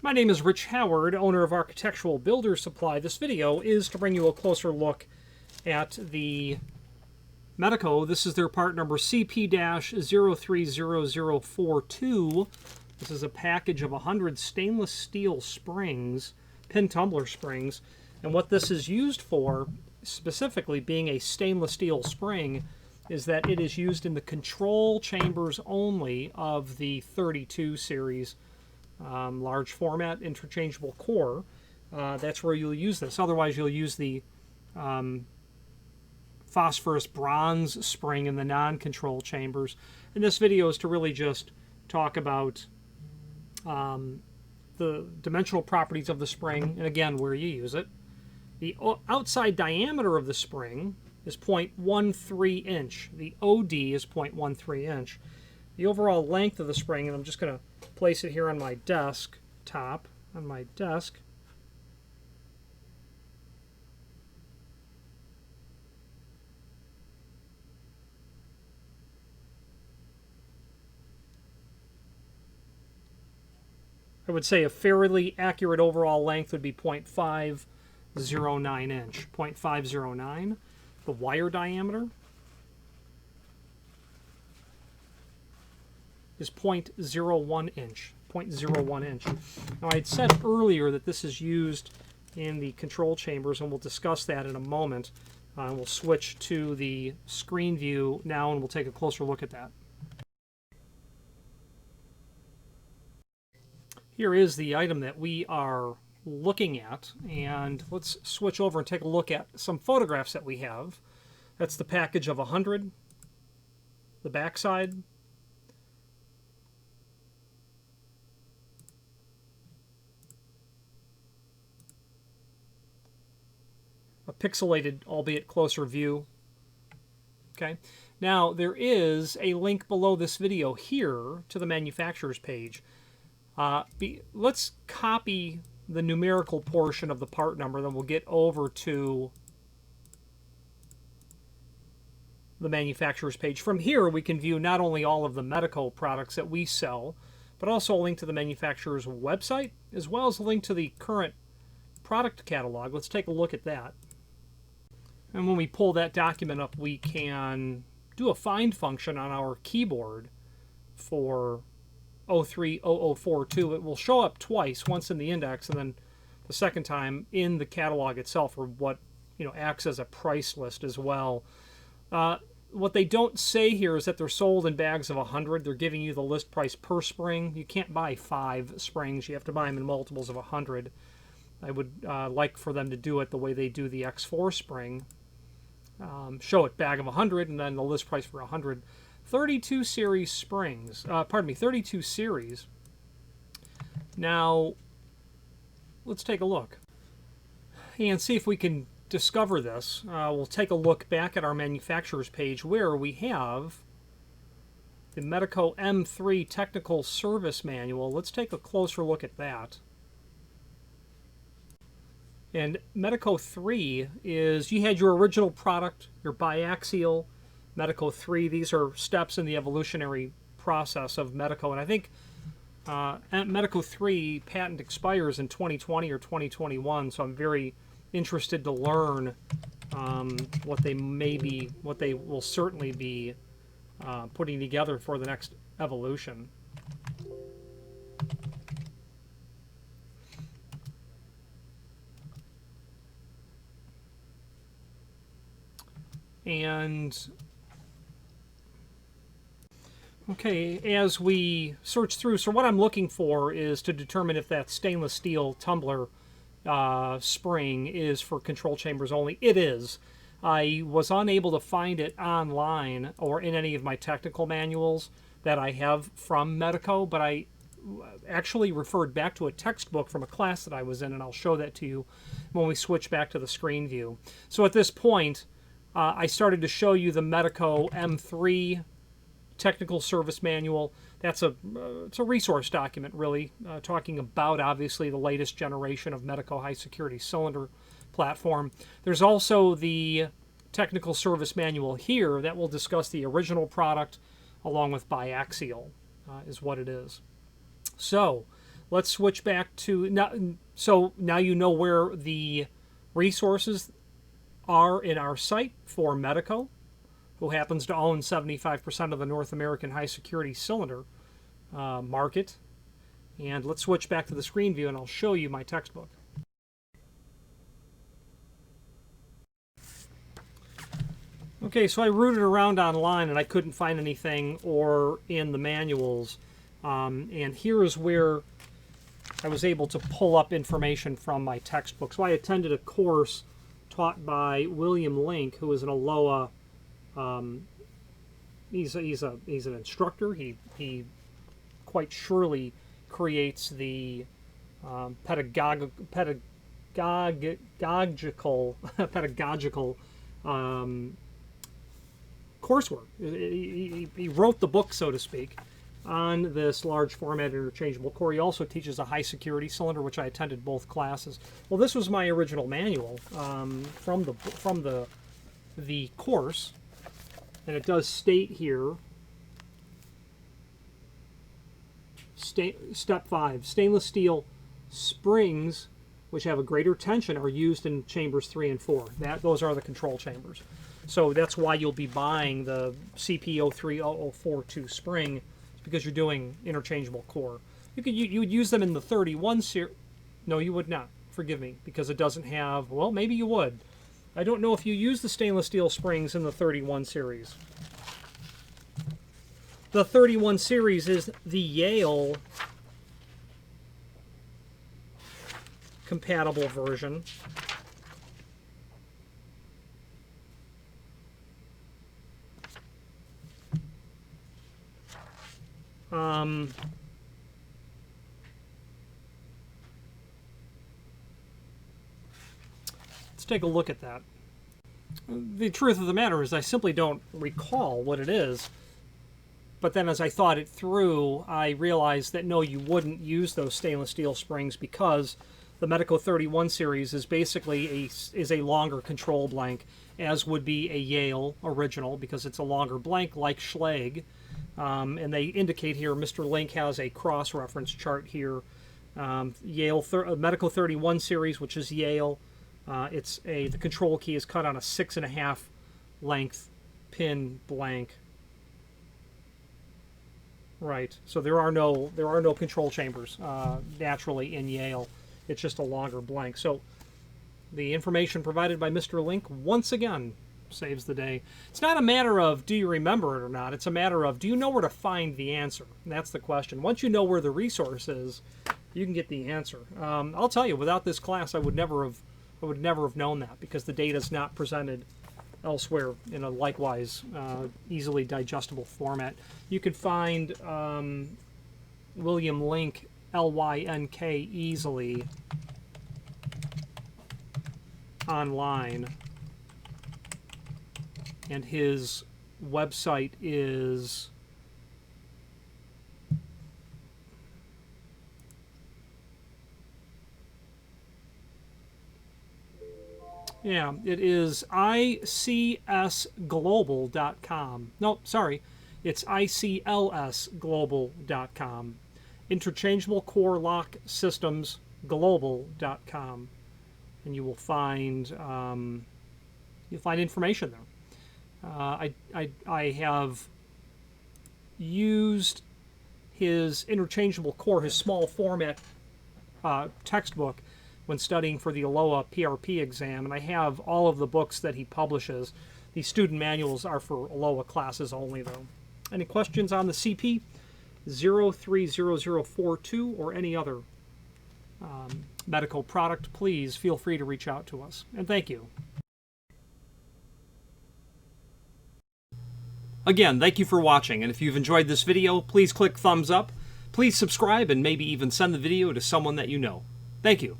My name is Rich Howard, owner of Architectural Builder Supply. This video is to bring you a closer look at the Medeco. This is their part number CP030042. This is a package of 100 stainless steel springs, pin tumbler springs. And what this is used for, specifically being a stainless steel spring, is that it is used in the control chambers only of the 32 series. Large format interchangeable core. That's where you'll use this. Otherwise, you'll use the phosphorus bronze spring in the non-control chambers. And this video is to really just talk about the dimensional properties of the spring, and again, where you use it. The outside diameter of the spring is 0.13 inch. The OD is 0.13 inch. The overall length of the spring, and I'm just going to place it here on my desk, I would say a fairly accurate overall length would be 0.509 inch. 0.509. The wire diameter is 0.01 inch. 0.01 inch. Now, I had said earlier that this is used in the control chambers, and we'll discuss that in a moment. We'll switch to the screen view now, and we'll take a closer look at that. Here is the item that we are looking at, and let's switch over and take a look at some photographs that we have. That's the package of 100, the backside, a pixelated, albeit closer view. Okay. Now, there is a link below this video here to the manufacturer's page. Let's copy the numerical portion of the part number, then we'll get over to the manufacturer's page. From here, we can view not only all of the Medeco products that we sell, but also a link to the manufacturer's website, as well as a link to the current product catalog. Let's take a look at that. And when we pull that document up, we can do a find function on our keyboard for 030042. It will show up twice, once in the index and then the second time in the catalog itself, or what acts as a price list as well. What they don't say here is that they're sold in bags of 100. They're giving you the list price per spring. You can't buy 5 springs. You have to buy them in multiples of 100. I would like for them to do it the way they do the X4 spring. Show it bag of 100 and then the list price for 100. 32 series springs, 32 series. Now, let's take a look and see if we can discover this. We'll take a look back at our manufacturer's page where we have the Medeco M3 Technical Service Manual. Let's take a closer look at that. And Medeco 3 is, you had your original product, your biaxial, Medeco 3. These are steps in the evolutionary process of Medeco. And I think Medeco 3 patent expires in 2020 or 2021, so I'm very interested to learn what they will certainly be putting together for the next evolution. And okay, as we search through, so what I'm looking for is to determine if that stainless steel tumbler spring is for control chambers only. It is. I was unable to find it online or in any of my technical manuals that I have from Medeco, but I actually referred back to a textbook from a class that I was in, and I'll show that to you when we switch back to the screen view. So at this point, I started to show you the Medeco M3 Technical Service Manual. It's a resource document, really, talking about, obviously, the latest generation of Medeco high-security cylinder platform. There's also the Technical Service Manual here that will discuss the original product along with biaxial, is what it is. So let's switch back to now. So now you know where the resources are in our site for Medeco, who happens to own 75% of the North American high security cylinder market. And let's switch back to the screen view and I'll show you my textbook. Okay, so I rooted around online and I couldn't find anything or in the manuals. And here is where I was able to pull up information from my textbook. So I attended a course taught by William Link, who is an ALOA. He's an instructor. He quite surely creates the pedagogical coursework. He wrote the book, so to speak, on this large format interchangeable core. He also teaches a high security cylinder, which I attended both classes. Well, this was my original manual from the course, and it does state here, step 5, stainless steel springs which have a greater tension are used in chambers 3 and 4. Those are the control chambers. So that's why you'll be buying the CP030042 spring, because you're doing interchangeable core. You would use them in the 31 series. No, you would not. Forgive me, because it doesn't have, well, maybe you would. I don't know if you use the stainless steel springs in the 31 series. The 31 series is the Yale compatible version. Let's take a look at that. The truth of the matter is I simply don't recall what it is. But then as I thought it through, I realized that no, you wouldn't use those stainless steel springs, because the Medeco 31 series is basically a longer control blank, as would be a Yale original, because it's a longer blank like Schlage. And they indicate here, Mr. Link has a cross-reference chart here. Medeco 31 series, which is Yale. The control key is cut on a 6.5 length pin blank. Right. So there are no control chambers naturally in Yale. It's just a longer blank. So the information provided by Mr. Link once again saves the day. It's not a matter of do you remember it or not. It's a matter of do you know where to find the answer? And that's the question. Once you know where the resource is, you can get the answer. I'll tell you, without this class, I would never have known that, because the data is not presented elsewhere in a likewise easily digestible format. You can find William Link, L-Y-N-K, easily online, and his website is it is icsglobal.com. No, sorry, it's iclsglobal.com. Interchangeable Core Lock Systems Global.com, and you will find information there. I have used his interchangeable core, his small format textbook, when studying for the ALOA PRP exam, and I have all of the books that he publishes. These student manuals are for ALOA classes only, though. Any questions on the CP030042 or any other Medeco product, please feel free to reach out to us. And thank you. Again, thank you for watching, and if you've enjoyed this video, please click thumbs up. Please subscribe and maybe even send the video to someone that you know. Thank you.